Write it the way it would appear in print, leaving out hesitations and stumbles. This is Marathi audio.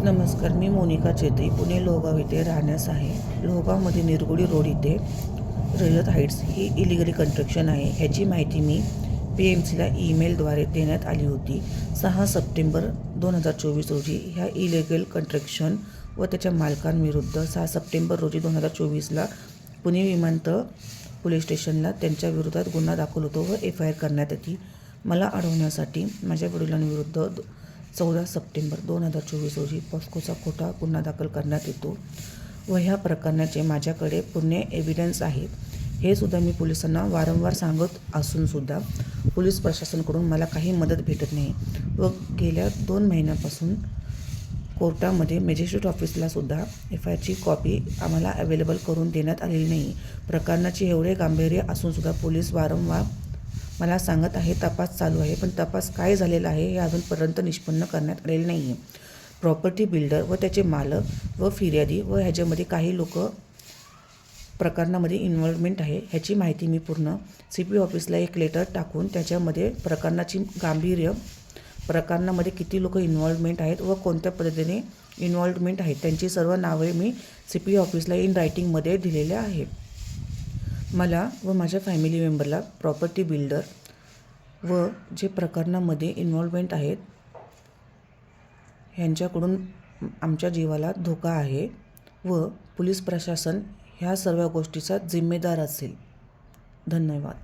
नमस्कार, मी मोनिका चेत्री, पुणे लोहगाव येथे राहण्यास आहे. लोहगावमध्ये निरगुडी रोड इथे रजत हाईट्स ही इलिगली कन्स्ट्रक्शन आहे. ह्याची माहिती मी PMCला ईमेलद्वारे देण्यात आली होती. 6 सप्टेंबर 2024 रोजी ह्या इलिगल कन्स्ट्रक्शन व त्याच्या मालकांविरुद्ध 6 सप्टेंबर रोजी 2024ला पुणे विमानतळ पोलीस स्टेशनला त्यांच्या विरोधात गुन्हा दाखल होतो व FIR करण्यात येते. मला अडवण्यासाठी माझ्या वडिलांविरुद्ध 14 सप्टेंबर 2024 रोजी पॉस्कोचा खोटा गुन्हा दाखल करण्यात येतो व ह्या प्रकरणाचे माझ्याकडे पूर्ण एव्हिडन्स आहे. हे सुद्धा मी पोलिसांना वारंवार सांगत असूनसुद्धा पोलीस प्रशासनाकडून मला काही मदत भेटत नाही व गेल्या 2 महिन्यापासून कोर्टामध्ये मॅजिस्ट्रेट ऑफिसलासुद्धा FIRची कॉपी आम्हाला अवेलेबल करून देण्यात आलेली नाही. प्रकरणाचे एवढे गांभीर्य असूनसुद्धा पोलीस वारंवार मला सांगत आहे तपास चालू आहे, पण तपास काय झालेला आहे हे अजूनपर्यंत निष्पन्न करण्यात आलेले नाही आहे. प्रॉपर्टी बिल्डर व त्याचे मालक व फिर्यादी व ह्याच्यामध्ये काही लोक प्रकरणामध्ये इन्व्हॉल्वमेंट आहे. ह्याची माहिती मी पूर्ण CP ऑफिसला एक लेटर टाकून त्याच्यामध्ये प्रकरणाची गांभीर्य, प्रकरणामध्ये किती लोक इन्व्हॉल्वमेंट आहेत व कोणत्या पद्धतीने इन्व्हॉल्वमेंट आहेत त्यांची सर्व नावे मी CP ऑफिसला इन रायटिंगमध्ये दिलेले आहे. मला व माझ्या फॅमिली मेंबरला प्रॉपर्टी बिल्डर व जे प्रकरणामध्ये इन्व्हॉल्वमेंट आहेत ह्यांच्याकडून आमच्या जीवाला धोका आहे व पोलीस प्रशासन ह्या सर्व गोष्टीचा जिम्मेदार असेल. धन्यवाद.